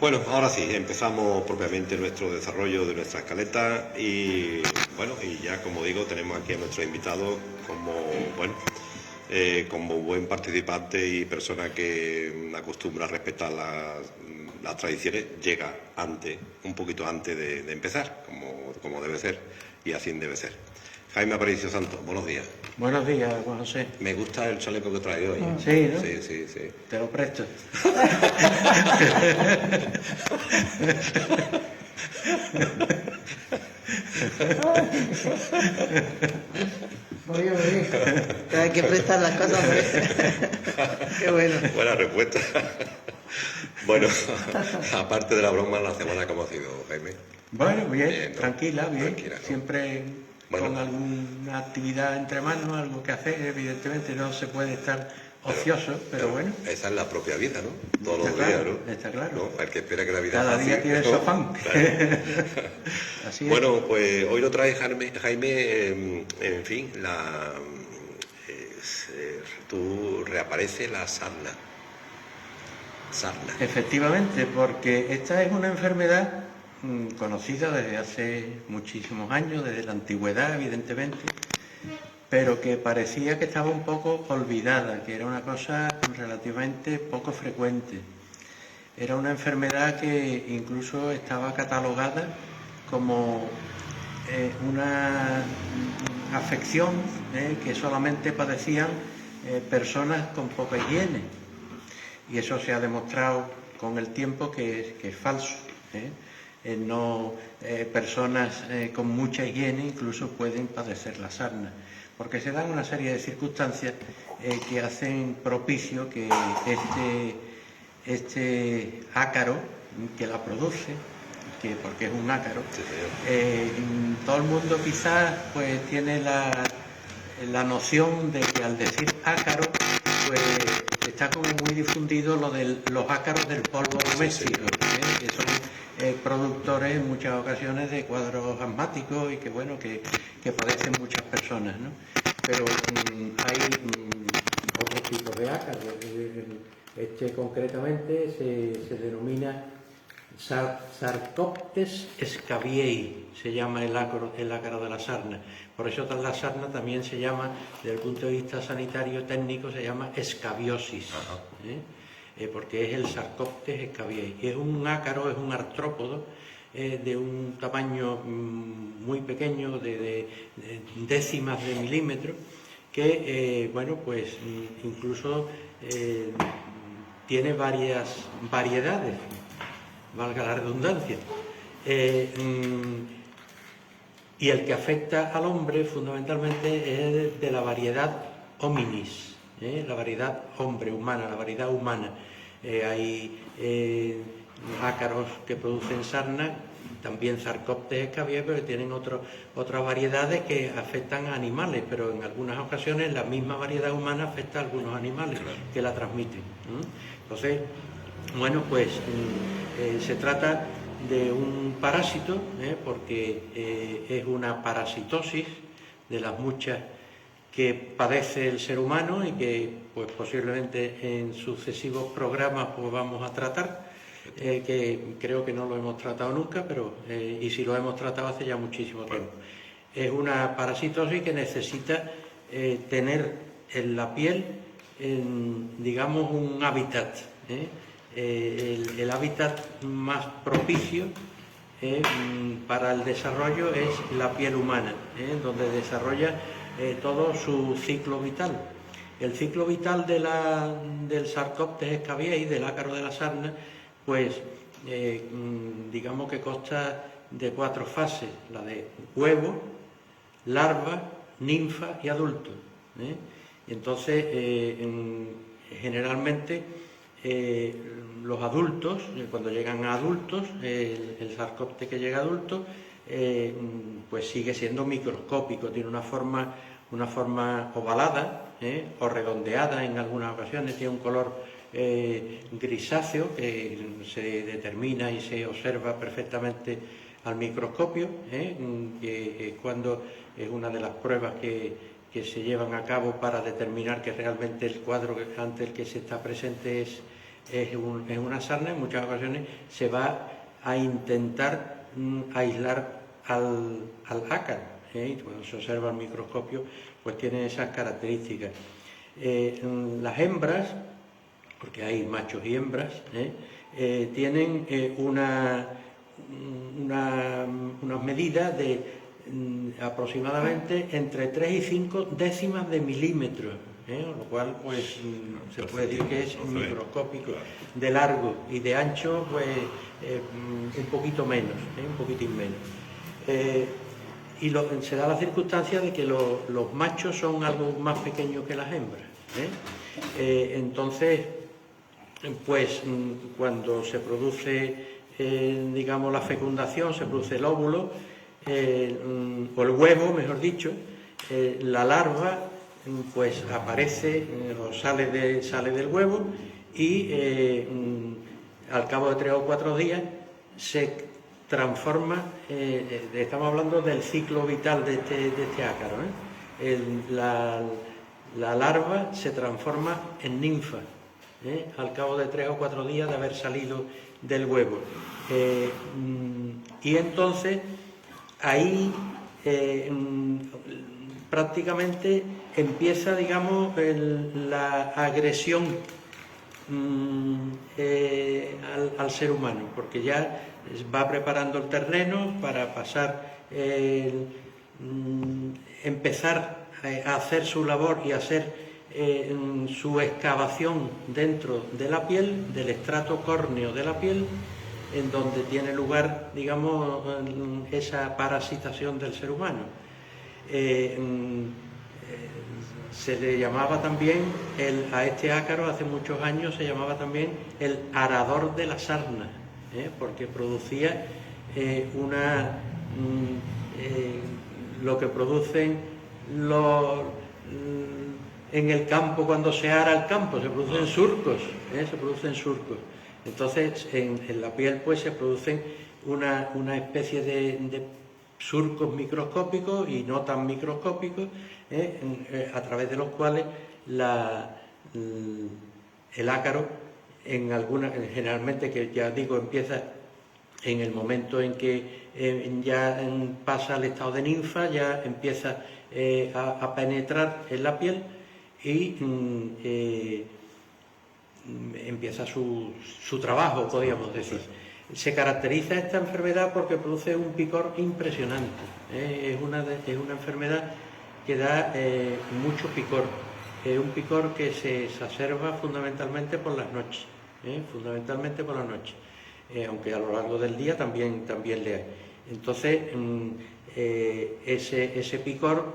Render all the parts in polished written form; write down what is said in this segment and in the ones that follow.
Bueno, ahora sí, empezamos propiamente nuestro desarrollo de nuestra escaleta y bueno, y ya como digo, tenemos aquí a nuestro invitado como, bueno, como buen participante y persona que acostumbra a respetar las tradiciones, llega antes, un poquito antes de empezar, como debe ser, y así debe ser. Jaime Aparicio Santos, buenos días. Buenos días, Juan José. Me gusta el chaleco que trae hoy. Sí, ¿no? Sí, sí, sí. Te lo presto. Oye, hay que prestar las cosas, ¿no? Qué bueno. Buena respuesta. Bueno, aparte de la broma, la semana cómo ha sido, Jaime. Bueno, bien, Bien, ¿no? tranquila, bien. Tranquila, ¿no? Siempre Bueno. con alguna actividad entre manos, algo que hacer, evidentemente no se puede estar ocioso, pero bueno. Esa es la propia vida, ¿no? Todos los Está días, claro, ¿no? está claro. ¿No? El que espera que la vida Cada fácil, día tiene ¿no? su afán. Claro. Así es. Bueno, pues hoy lo trae Jaime, en fin, tú reaparece la sarna. Efectivamente, porque esta es una enfermedad conocida desde hace muchísimos años, desde la antigüedad, evidentemente, pero que parecía que estaba un poco olvidada, que era una cosa relativamente poco frecuente. Era una enfermedad que incluso estaba catalogada como una afección que solamente padecían personas con poca higiene. Y eso se ha demostrado con el tiempo que es falso. Personas con mucha higiene incluso pueden padecer la sarna, porque se dan una serie de circunstancias que hacen propicio que este ácaro que la produce, porque es un ácaro, todo el mundo quizás pues tiene la noción de que al decir ácaro pues está como muy difundido lo de los ácaros del polvo doméstico, que son productores en muchas ocasiones de cuadros asmáticos y que bueno, que padecen muchas personas, ¿no? Pero hay otros tipos de ácaros. Concretamente se denomina Sarcoptes scabiei, se llama el ácaro de la sarna. Por eso la sarna también se llama, desde el punto de vista sanitario técnico, se llama escabiosis, porque es el Sarcoptes scabiei. Es un ácaro, es un artrópodo de un tamaño muy pequeño, de décimas de milímetro, que, bueno, pues incluso tiene varias variedades, valga la redundancia, y el que afecta al hombre fundamentalmente es de la variedad hominis, la variedad hombre humana, la variedad humana. Hay ácaros que producen sarna, también Sarcoptes scabiei, pero que tienen otras variedades que afectan a animales, pero en algunas ocasiones la misma variedad humana afecta a algunos animales que la transmiten. Entonces, bueno, pues se trata de un parásito, porque es una parasitosis de las muchas que padece el ser humano y que pues posiblemente en sucesivos programas pues vamos a tratar, que creo que no lo hemos tratado nunca, pero y si lo hemos tratado hace ya muchísimo tiempo. Es una parasitosis que necesita tener en la piel, digamos, un hábitat. El hábitat más propicio para el desarrollo es la piel humana, donde desarrolla todo su ciclo vital. El ciclo vital del Sarcoptes scabiei, del ácaro de la sarna, pues digamos que consta de 4 fases: la de huevo, larva, ninfa y adulto. Entonces, generalmente los adultos, cuando llegan a adultos, el Sarcoptes que llega a adulto, pues sigue siendo microscópico, tiene una forma ovalada o redondeada en algunas ocasiones, tiene un color grisáceo que se determina y se observa perfectamente al microscopio, que cuando es una de las pruebas que se llevan a cabo para determinar que realmente el cuadro ante el que se está presente es es una sarna, en muchas ocasiones se va a intentar aislar al ácaro, y cuando se observa al microscopio pues tiene esas características. Las hembras, porque hay machos y hembras, tienen unas medidas de aproximadamente entre 3 y 5 décimas de milímetro, lo cual pues se puede decir que es microscópico. De largo y de ancho pues un poquito menos, un poquitín menos. Y se da la circunstancia de que los machos son algo más pequeños que las hembras. Entonces, pues cuando se produce, digamos, la fecundación, se produce el óvulo, o el huevo, mejor dicho, la larva pues aparece o sale del huevo y al cabo de 3 o 4 días se transforma, estamos hablando del ciclo vital de este ácaro, la larva se transforma en ninfa, al cabo de 3 o 4 días de haber salido del huevo. Y entonces ahí prácticamente empieza, digamos, la agresión al ser humano, porque ya va preparando el terreno para pasar, empezar a hacer su labor y hacer su excavación dentro de la piel, del estrato córneo de la piel, en donde tiene lugar, digamos, esa parasitación del ser humano. Se le llamaba también, a este ácaro hace muchos años se llamaba también el arador de la sarna, porque producía lo que producen en el campo cuando se ara el campo, se producen surcos, Entonces en la piel pues se producen una especie de surcos microscópicos y no tan microscópicos, a través de los cuales el ácaro, generalmente, que ya digo, empieza en el momento en que ya pasa al estado de ninfa, ya empieza a penetrar en la piel y empieza su trabajo, podríamos decir. Se caracteriza esta enfermedad porque produce un picor impresionante. Es una enfermedad que da mucho picor. Es un picor que se exacerba fundamentalmente por las noches. Aunque a lo largo del día también le hay. Entonces, ese picor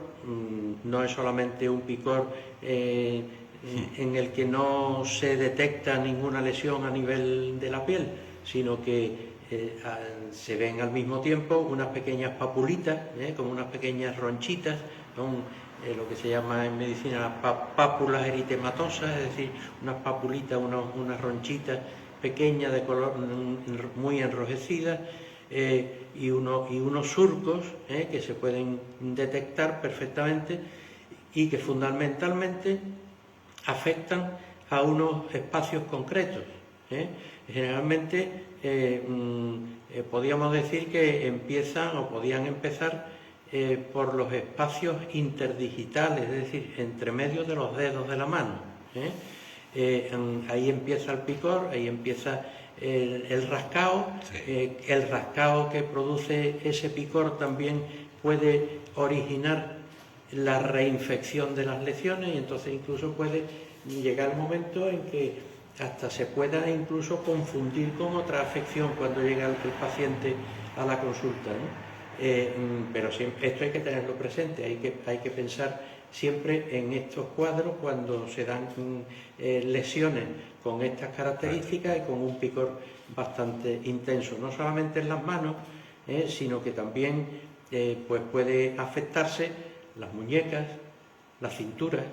no es solamente un picor en el que no se detecta ninguna lesión a nivel de la piel, sino que se ven al mismo tiempo unas pequeñas papulitas, como unas pequeñas ronchitas, son lo que se llama en medicina pápulas eritematosas, es decir, unas papulitas, unas ronchitas pequeñas de color muy enrojecidas, y unos surcos que se pueden detectar perfectamente y que fundamentalmente afectan a unos espacios concretos. Generalmente podríamos decir que podían empezar por los espacios interdigitales, es decir, entre medio de los dedos de la mano. Ahí empieza el picor, ahí empieza el rascado. Sí. El rascado que produce ese picor también puede originar la reinfección de las lesiones, y entonces incluso puede llegar el momento en que hasta se pueda incluso confundir con otra afección cuando llega el paciente a la consulta, pero siempre, esto hay que tenerlo presente, hay que pensar siempre en estos cuadros cuando se dan lesiones con estas características y con un picor bastante intenso, no solamente en las manos, sino que también pues puede afectarse las muñecas, la cintura,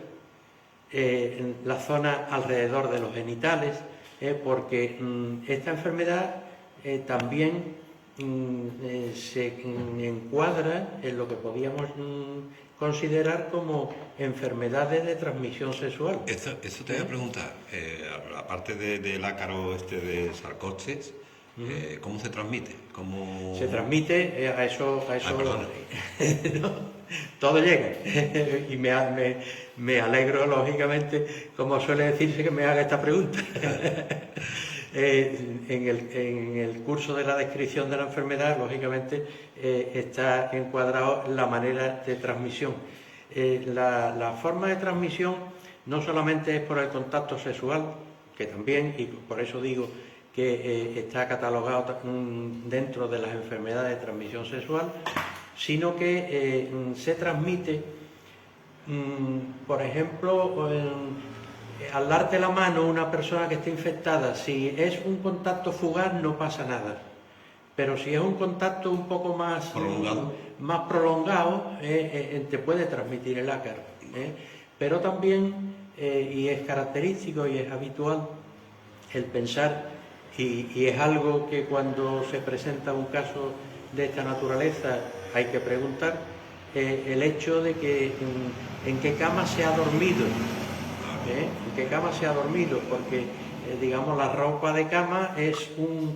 la zona alrededor de los genitales, porque esta enfermedad también se encuadra en lo que podíamos considerar como enfermedades de transmisión sexual. Eso te voy a preguntar, aparte del ácaro de Sarcoches, ¿cómo se transmite? ¿Cómo... Se transmite a eso perdona. No, todo llega. Y me alegro, lógicamente, como suele decirse, que me haga esta pregunta. En el curso de la descripción de la enfermedad, lógicamente, está encuadrado la manera de transmisión. La forma de transmisión no solamente es por el contacto sexual, que también, y por eso digo que está catalogado dentro de las enfermedades de transmisión sexual, sino que se transmite, por ejemplo, al darte la mano una persona que esté infectada, si es un contacto fugaz no pasa nada, pero si es un contacto un poco más prolongado, te puede transmitir el ácaro. Pero también, y es característico y es habitual, el pensar, y es algo que cuando se presenta un caso de esta naturaleza hay que preguntar, el hecho de que en qué cama se ha dormido. ¿En qué cama se ha dormido? Porque, digamos, la ropa de cama es un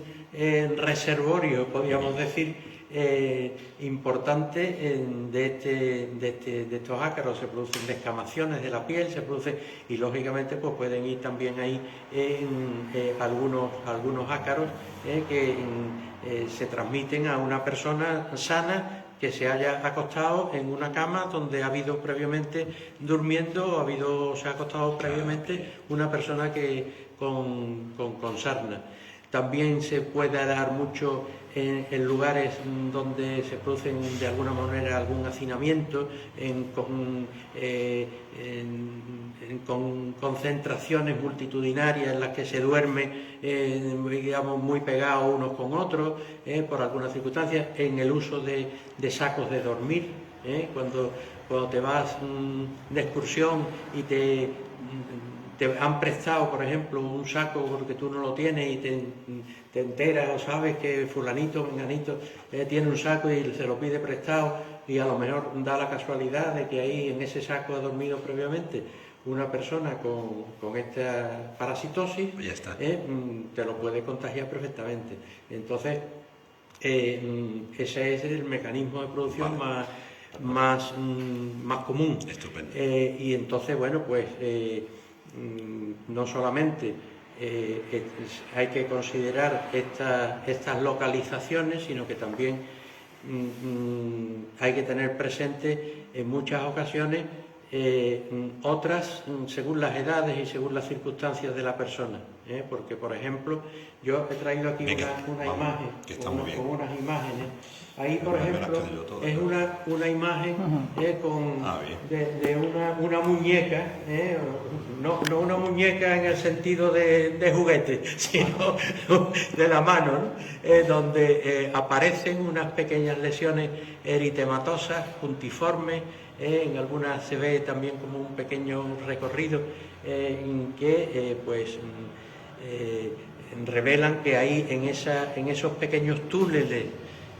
reservorio, podríamos decir, importante de estos ácaros. Se producen descamaciones de la piel, y lógicamente pues pueden ir también ahí algunos ácaros que se transmiten a una persona sana que se haya acostado en una cama donde ha habido previamente durmiendo, se ha acostado previamente una persona con sarna. También se puede dar mucho en lugares donde se producen de alguna manera algún hacinamiento, con concentraciones multitudinarias en las que se duerme, digamos, muy pegados unos con otros, por algunas circunstancias, en el uso de sacos de dormir, cuando te vas de excursión y te han prestado, por ejemplo, un saco porque tú no lo tienes y te enteras o sabes que fulanito, menganito tiene un saco y se lo pide prestado, y a lo mejor da la casualidad de que ahí en ese saco ha dormido previamente una persona con esta parasitosis, pues ya está. Te lo puede contagiar perfectamente. Entonces, ese es el mecanismo de producción más común. Estupendo. Y entonces, bueno, pues no solamente hay que considerar estas localizaciones, sino que también hay que tener presente en muchas ocasiones otras según las edades y según las circunstancias de la persona, porque, por ejemplo, yo he traído aquí una imagen con unas imágenes. Ahí, por ejemplo, es una imagen de una muñeca, no una muñeca en el sentido de juguete, sino de la mano, ¿no? Donde aparecen unas pequeñas lesiones eritematosas, puntiformes, en algunas se ve también como un pequeño recorrido que revelan que hay en esos pequeños túneles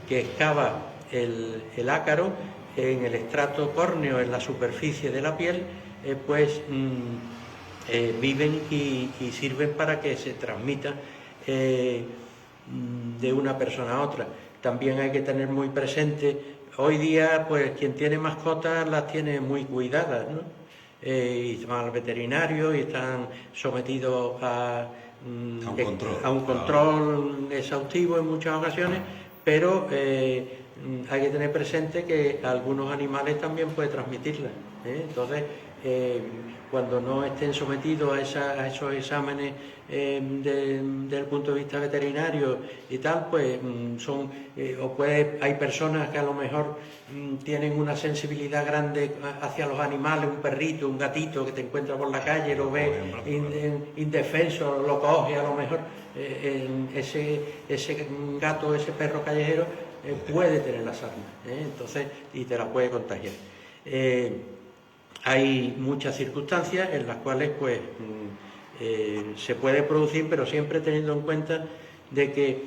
que excava el ácaro, en el estrato córneo, en la superficie de la piel, viven y sirven para que se transmita de una persona a otra. También hay que tener muy presente, hoy día pues quien tiene mascotas las tiene muy cuidadas, ¿no? Y van al veterinario y están sometidos a un control exhaustivo en muchas ocasiones, pero hay que tener presente que algunos animales también pueden transmitirla, entonces cuando no estén sometidos a esos exámenes desde el punto de vista veterinario y tal, pues hay personas que a lo mejor tienen una sensibilidad grande hacia los animales, un perrito, un gatito que te encuentra por la calle, lo ves indefenso, lo coge, a lo mejor ese gato, ese perro callejero puede tener la sarna, entonces, y te la puede contagiar. Hay muchas circunstancias en las cuales pues se puede producir, pero siempre teniendo en cuenta de que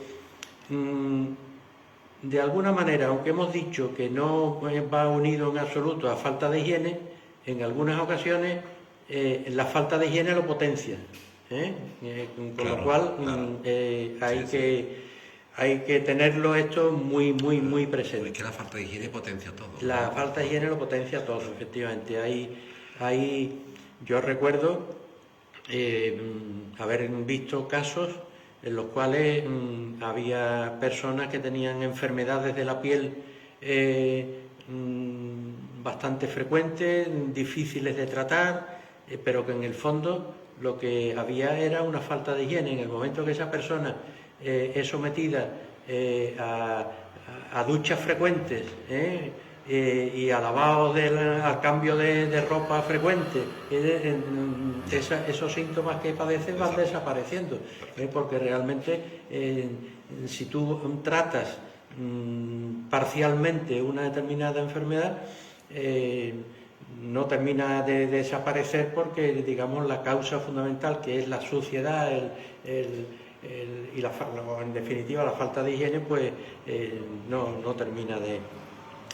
de alguna manera, aunque hemos dicho que no va unido en absoluto a falta de higiene, en algunas ocasiones la falta de higiene lo potencia, con Claro, lo cual hay que tenerlo esto muy presente. Es que la falta de higiene potencia todo. La falta de higiene lo potencia todo, efectivamente. Yo recuerdo haber visto casos en los cuales había personas que tenían enfermedades de la piel bastante frecuentes, difíciles de tratar, pero que en el fondo lo que había era una falta de higiene. En el momento que esa persona es sometida a duchas frecuentes y a lavado al cambio de ropa frecuente, esos síntomas que padecen van desapareciendo, porque realmente si tú tratas parcialmente una determinada enfermedad, no termina de desaparecer porque, digamos, la causa fundamental, que es la suciedad y en definitiva la falta de higiene, pues no termina de...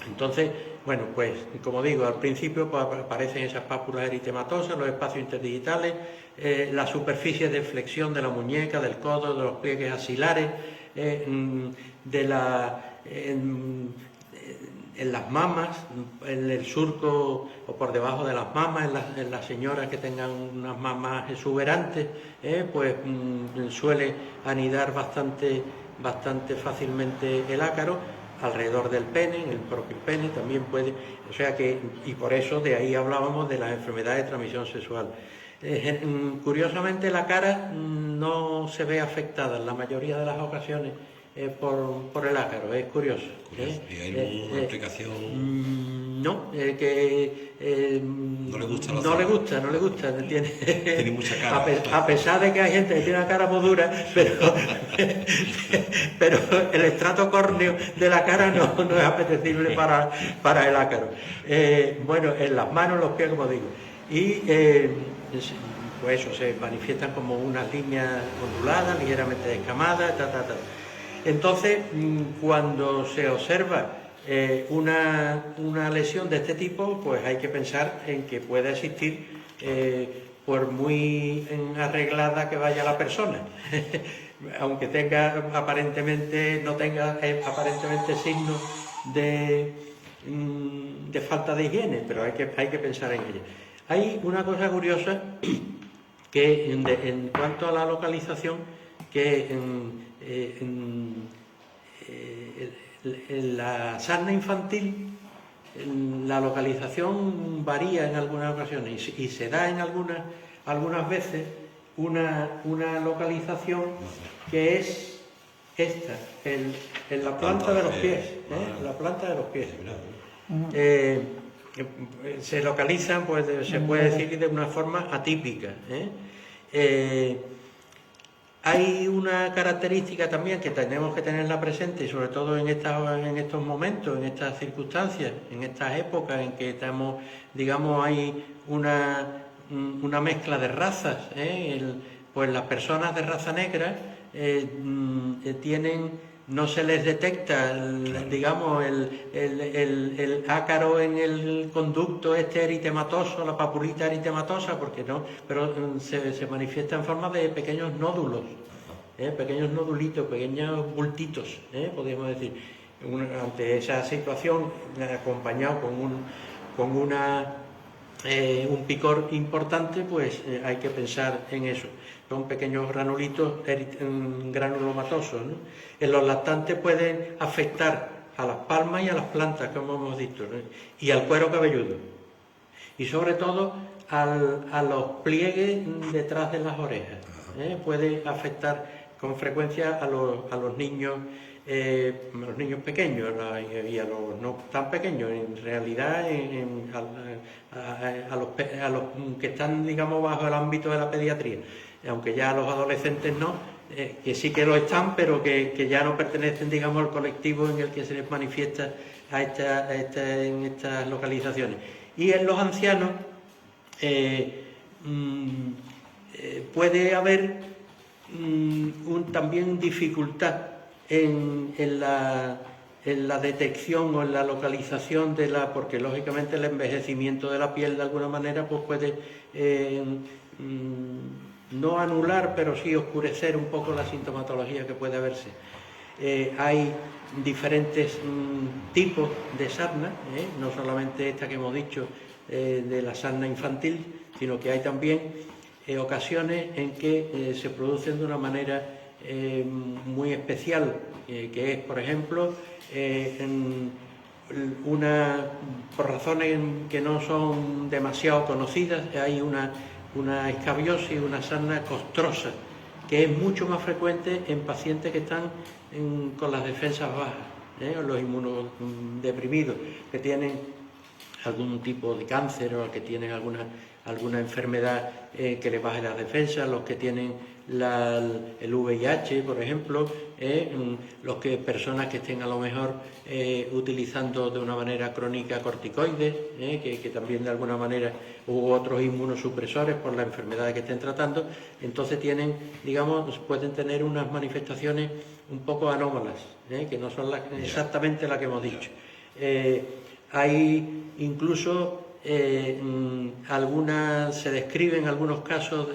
Entonces, bueno, pues como digo, al principio pues, aparecen esas pápulas eritematosas, los espacios interdigitales, la superficie de flexión de la muñeca, del codo, de los pliegues axilares, en las mamas, en el surco o por debajo de las mamas, en las señoras que tengan unas mamas exuberantes, pues suele anidar bastante fácilmente el ácaro. Alrededor del pene, en el propio pene también puede, o sea que, y por eso de ahí hablábamos de las enfermedades de transmisión sexual. Curiosamente la cara no se ve afectada en la mayoría de las ocasiones por el ácaro, es curioso. ¿Y hay alguna explicación? No, No le gusta la no le zona. gusta, Tiene mucha cara. A pesar de que hay gente que tiene una cara muy dura, pero el estrato córneo de la cara no es apetecible para el ácaro. Bueno, en las manos, los pies, como digo. Y pues eso, se manifiestan como unas líneas onduladas, ligeramente descamadas, Entonces, cuando se observa una lesión de este tipo, pues hay que pensar en que pueda existir, por muy arreglada que vaya la persona, aunque no tenga aparentemente signos de falta de higiene, pero hay que pensar en ella. Hay una cosa curiosa que en cuanto a la localización, que en la sarna infantil la localización varía en algunas ocasiones y se da en algunas veces una localización que es esta, en la planta de los pies, la planta de los pies. Se localizan, pues se puede decir, de una forma atípica. Hay una característica también que tenemos que tenerla presente, sobre todo en estos momentos, en estas circunstancias, en estas épocas en que estamos, digamos, hay una mezcla de razas. Pues las personas de raza negra no se les detecta, digamos, el ácaro en el conducto eritematoso, la papulita eritematosa, porque no, pero se manifiesta en forma de pequeños nódulos, pequeños nodulitos, pequeños bultitos, podríamos decir. Ante esa situación, acompañado con un picor importante, pues hay que pensar en eso. Son pequeños granulitos granulomatosos, ¿no? En los lactantes pueden afectar a las palmas y a las plantas, como hemos dicho, ¿no? Y al cuero cabelludo. Y sobre todo a los pliegues detrás de las orejas. Puede afectar con frecuencia a los niños pequeños y a los no tan pequeños. En realidad, a los que están, digamos, bajo el ámbito de la pediatría. Aunque ya los adolescentes no, que sí que lo están, pero que ya no pertenecen, digamos, al colectivo en el que se les manifiesta en estas localizaciones. Y en los ancianos puede haber también dificultad en en la detección o en la localización de porque lógicamente el envejecimiento de la piel de alguna manera pues puede no anular, pero sí oscurecer un poco la sintomatología que puede verse. Hay diferentes tipos de sarna, no solamente esta que hemos dicho de la sarna infantil, sino que hay también ocasiones en que se producen de una manera muy especial, que es, por ejemplo, por razones que no son demasiado conocidas, hay una escabiosis, una sarna costrosa, que es mucho más frecuente en pacientes que están con las defensas bajas, o los inmunodeprimidos, que tienen algún tipo de cáncer o que tienen alguna enfermedad que les baje las defensas, los que tienen el VIH, por ejemplo, personas que estén a lo mejor utilizando de una manera crónica corticoides, que también de alguna manera, u otros inmunosupresores por la enfermedad que estén tratando, entonces pueden tener unas manifestaciones un poco anómalas, que no son exactamente las que hemos dicho. Hay incluso se describen algunos casos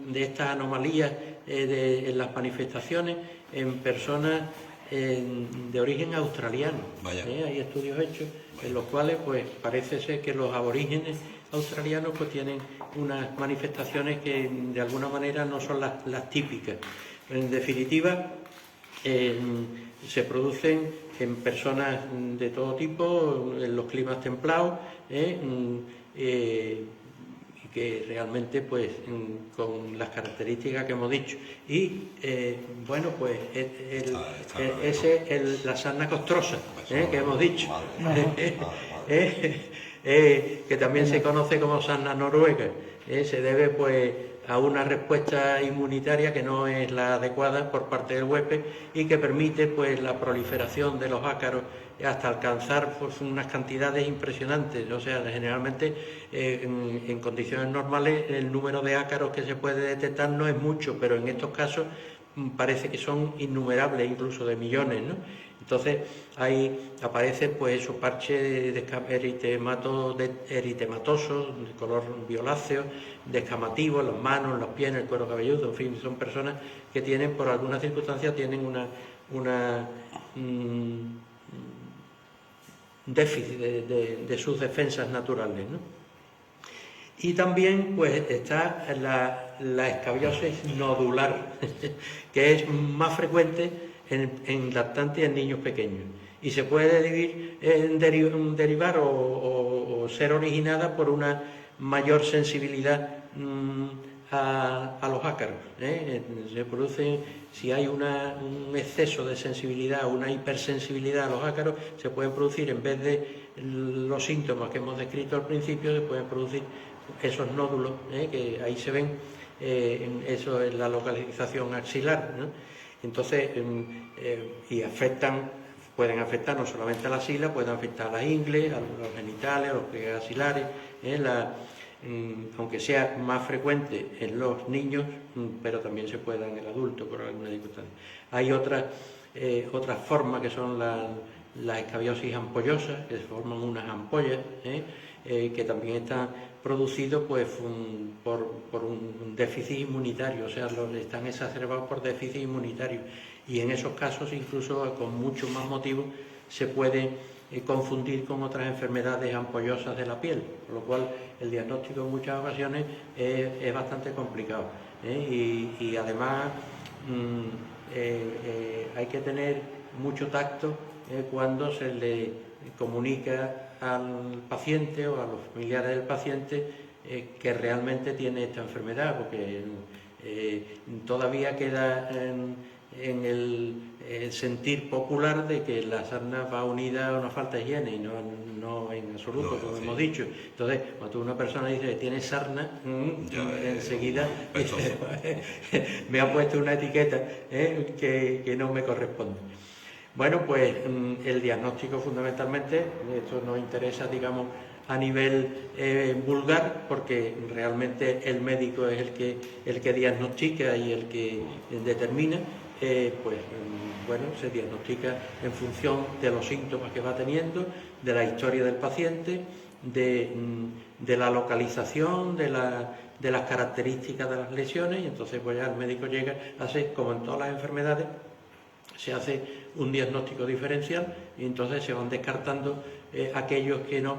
de estas anomalías en las manifestaciones en personas de origen australiano. Hay estudios hechos en los cuales pues parece ser que los aborígenes australianos pues tienen unas manifestaciones que de alguna manera no son las típicas. En definitiva, se producen en personas de todo tipo, en los climas templados, y que realmente pues con las características que hemos dicho. Y bueno, pues la sarna costrosa, que hemos dicho, que también se conoce como sarna noruega, se debe pues a una respuesta inmunitaria que no es la adecuada por parte del huésped y que permite pues la proliferación de los ácaros hasta alcanzar pues, unas cantidades impresionantes. O sea, generalmente en condiciones normales el número de ácaros que se puede detectar no es mucho, pero en estos casos parece que son innumerables, incluso de millones, ¿no? Entonces ahí aparecen pues esos parches eritematosos de color violáceo, descamativos en las manos, en los pies, en el cuero cabelludo, en fin, son personas que tienen, por alguna circunstancia, tienen un déficit de sus defensas naturales, ¿no? Y también pues está la escabiosis nodular, que es más frecuente en lactantes y en niños pequeños, y se puede derivar o ser originada por una mayor sensibilidad a los ácaros. Se produce, si hay un exceso de sensibilidad o una hipersensibilidad a los ácaros, se pueden producir, en vez de los síntomas que hemos descrito al principio, se pueden producir esos nódulos, que ahí se ven, eso es la localización axilar, ¿no? Entonces, y pueden afectar no solamente a la axila, pueden afectar a las ingles, a los genitales, a los pliegues axilares, aunque sea más frecuente en los niños, pero también se puede dar en el adulto por alguna circunstancia. Hay otras formas que son las escabiosis ampollosas, que se forman unas ampollas, que también están producidos pues, por un déficit inmunitario, o sea, están exacerbados por déficit inmunitario, y en esos casos incluso con mucho más motivo se puede confundir con otras enfermedades ampollosas de la piel, por lo cual el diagnóstico en muchas ocasiones es bastante complicado, y además hay que tener mucho tacto cuando se le comunica al paciente o a los familiares del paciente que realmente tiene esta enfermedad, porque todavía queda en el sentir popular de que la sarna va unida a una falta de higiene, y no en absoluto, como hemos dicho. Entonces, cuando una persona dice que tiene sarna, enseguida me ha puesto una etiqueta que no me corresponde. Bueno, pues el diagnóstico fundamentalmente, esto nos interesa, digamos, a nivel vulgar, porque realmente el médico es el que diagnostica y el que determina, bueno, se diagnostica en función de los síntomas que va teniendo, de la historia del paciente, de la localización, de las características de las lesiones, y entonces pues ya el médico llega, hace como en todas las enfermedades, se hace un diagnóstico diferencial y entonces se van descartando aquellos que no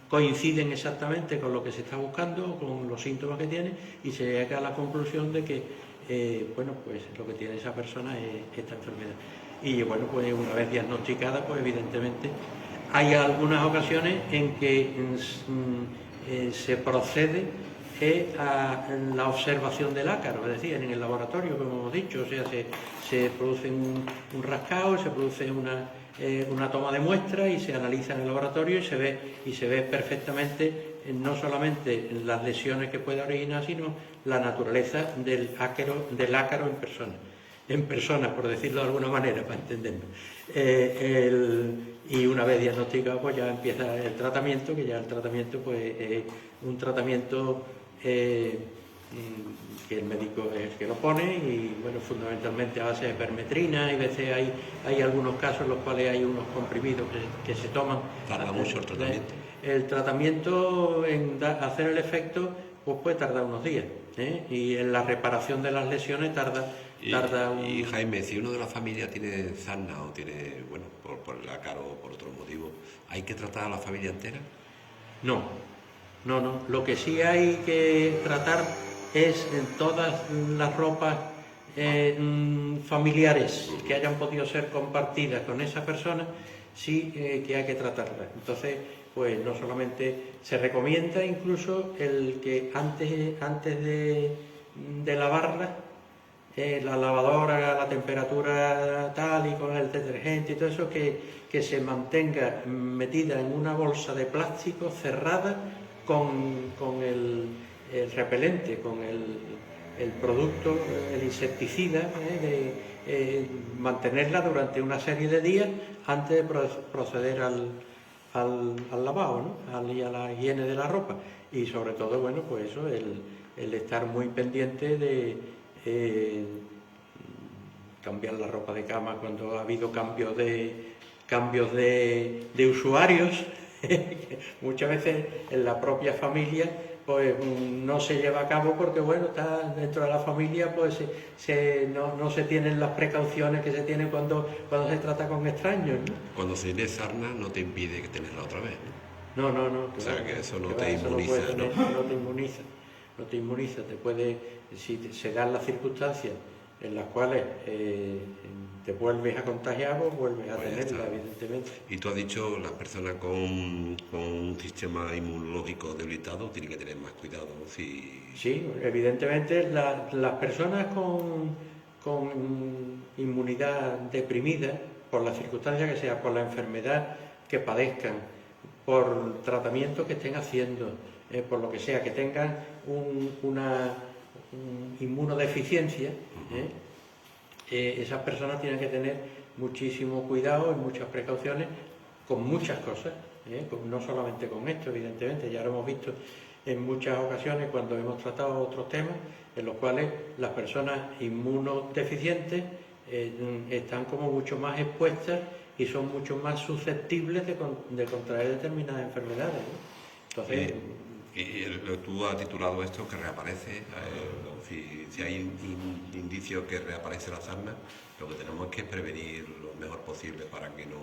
coinciden exactamente con lo que se está buscando o con los síntomas que tiene, y se llega a la conclusión de que bueno, pues lo que tiene esa persona es esta enfermedad. Y bueno, pues una vez diagnosticada, pues evidentemente hay algunas ocasiones en que se procede a la observación del ácaro, es decir, en el laboratorio, como hemos dicho, o sea, se produce un rascado, se produce una toma de muestra y se analiza en el laboratorio y se ve perfectamente no solamente las lesiones que puede originar, sino la naturaleza del ácaro en persona, por decirlo de alguna manera, para entenderlo. Y una vez diagnosticado, pues ya empieza el tratamiento, que ya el tratamiento pues es un tratamiento que el médico es el que lo pone, y bueno, fundamentalmente a base de permetrina, y a veces hay algunos casos en los cuales hay unos comprimidos que se toman. ¿Tarda mucho el tratamiento? El tratamiento en hacer el efecto pues puede tardar unos días, y en la reparación de las lesiones tarda Y Jaime, si uno de la familia tiene sarna o tiene, bueno, por el ácaro o por otro motivo, ¿hay que tratar a la familia entera? No. Lo que sí hay que tratar es en todas las ropas familiares que hayan podido ser compartidas con esa persona, sí que hay que tratarlas. Entonces, pues no solamente se recomienda incluso el que antes de lavarlas, la lavadora, la temperatura tal y con el detergente y todo eso, que se mantenga metida en una bolsa de plástico cerrada con el repelente, con el producto, el insecticida, mantenerla durante una serie de días antes de proceder al lavado, ¿no? Y a la higiene de la ropa. Y sobre todo, bueno, pues eso, el estar muy pendiente de cambiar la ropa de cama cuando ha habido cambios de usuarios. Muchas veces en la propia familia pues no se lleva a cabo porque bueno, está dentro de la familia, pues no se tienen las precauciones que se tienen cuando se trata con extraños, ¿no? Cuando se tiene sarna no te impide que tenerla otra vez, ¿no? No. O sea, que eso no te inmuniza, ¿no? No te inmuniza, te puede, si se dan las circunstancias en las cuales te vuelves a contagiar, pues vuelves a tenerla, evidentemente. Y tú has dicho, las personas con un sistema inmunológico debilitado tienen que tener más cuidado, ¿no? Sí, evidentemente las personas con inmunidad deprimida, por las circunstancias que sea, por la enfermedad que padezcan, por tratamientos que estén haciendo, por lo que sea, que tengan una inmunodeficiencia, esas personas tienen que tener muchísimo cuidado y muchas precauciones con muchas cosas, no solamente con esto, evidentemente. Ya lo hemos visto en muchas ocasiones cuando hemos tratado otros temas en los cuales las personas inmunodeficientes están como mucho más expuestas y son mucho más susceptibles de contraer determinadas enfermedades, ¿no? Entonces, tú has titulado esto que reaparece, si hay indicios que reaparece la sarna, lo que tenemos es que prevenir lo mejor posible para que no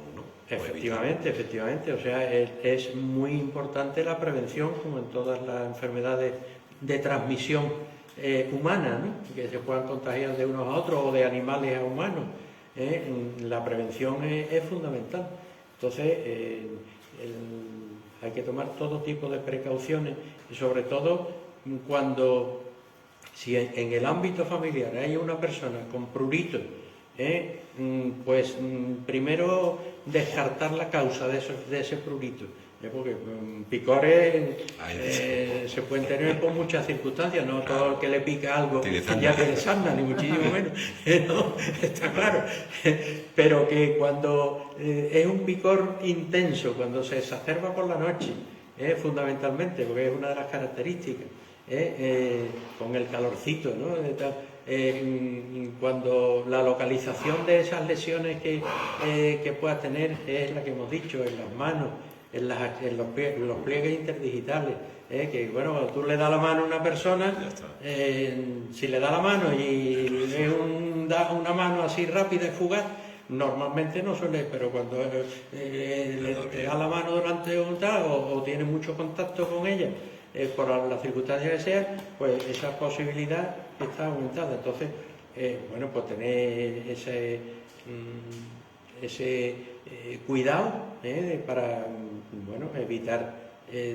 efectivamente, o sea, es muy importante la prevención, como en todas las enfermedades de transmisión humana, ¿no? Que se puedan contagiar de unos a otros o de animales a humanos. La prevención es fundamental. Entonces, hay que tomar todo tipo de precauciones, y sobre todo si en el ámbito familiar hay una persona con prurito, pues primero descartar la causa de ese prurito, porque picores se pueden tener por muchas circunstancias, no todo el que le pica algo ya tiene sarna, ni muchísimo menos, no, está claro, pero que cuando es un picor intenso, cuando se exacerba por la noche, fundamentalmente, porque es una de las características, con el calorcito, ¿no? cuando la localización de esas lesiones que puedas tener es la que hemos dicho, en las manos, en los pliegues interdigitales, que bueno, cuando tú le das la mano a una persona, si le da la mano y es una mano así rápida y fugaz, normalmente no suele, pero cuando le da la mano durante un tal o tiene mucho contacto con ella, por las circunstancias que sean, pues esa posibilidad está aumentada. Entonces, bueno, pues tener ese cuidado para, bueno, evitar,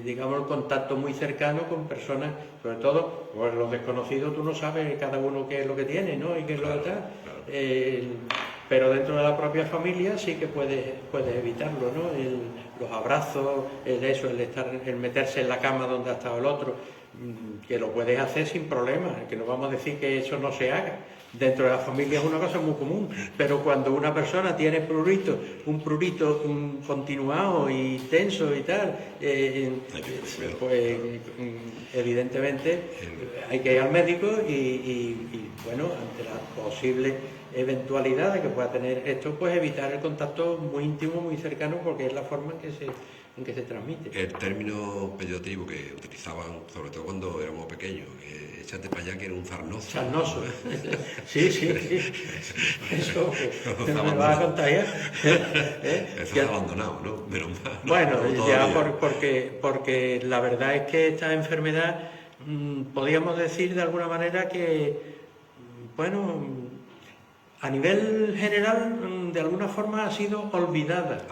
digamos, el contacto muy cercano con personas, sobre todo, pues los desconocidos, tú no sabes cada uno qué es lo que tiene, ¿no? Y qué es lo que está. Pero dentro de la propia familia sí que puedes evitarlo, ¿no? Los abrazos, el meterse en la cama donde ha estado el otro, que lo puedes hacer sin problema, que no vamos a decir que eso no se haga. Dentro de la familia es una cosa muy común, pero cuando una persona tiene un prurito continuado y tenso y tal, pues evidentemente hay que ir al médico y bueno, ante la posible eventualidad de que pueda tener esto, pues evitar el contacto muy íntimo, muy cercano, porque es la forma en que se transmite. El término peyorativo que utilizaban, sobre todo cuando éramos pequeños, échate para allá que era un sarnoso. Sarnoso. Sí. Eso me va a contagiar. Eso se ha abandonado, ¿no? Menos mal. Bueno, ya porque la verdad es que esta enfermedad, podríamos decir de alguna manera que, bueno, a nivel general, de alguna forma ha sido olvidada.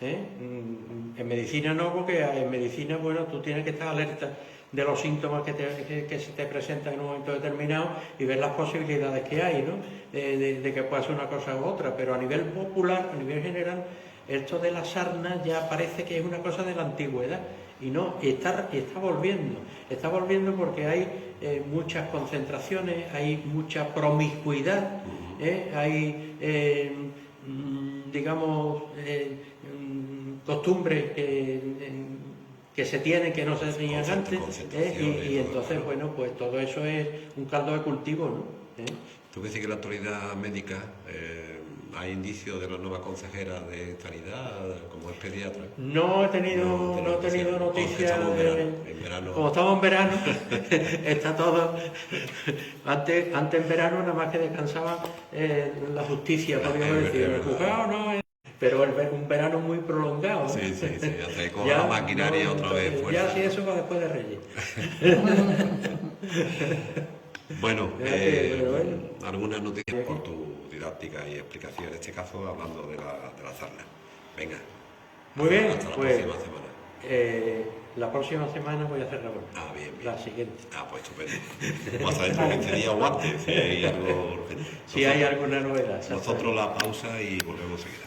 Bien. En medicina no, porque en medicina, bueno, tú tienes que estar alerta de los síntomas que se te presentan en un momento determinado y ver las posibilidades que hay, ¿no? De que pueda ser una cosa u otra, pero a nivel popular, a nivel general, esto de la sarna ya parece que es una cosa de la antigüedad y no, está volviendo porque hay muchas concentraciones, hay mucha promiscuidad, hay, digamos, costumbres que se tienen, que no se tenían antes, y entonces, bueno, pues todo eso es un caldo de cultivo, ¿no? ¿Tú crees que en la actualidad médica hay indicios de la nueva consejera de sanidad, como es pediatra? No he tenido noticias. Como estamos en verano, está todo. Antes en verano nada más que descansaba la justicia, podríamos decir. El juzgado no. Pero un verano muy prolongado, ¿no? Sí, hace con la maquinaria otra vez fuera. Ya sí, eso va después de Reyes. Bueno, algunas noticias por tu didáctica y explicación, en este caso hablando de la sarna. Venga. Muy bien, hasta la pues próxima semana. La próxima semana voy a hacer la buena. Bien. La siguiente. Pues estupendo. Vamos a ver dentro de 15 días o antes, si hay algo urgente. Si hay alguna novedad. Nosotros la pausa y volvemos enseguida.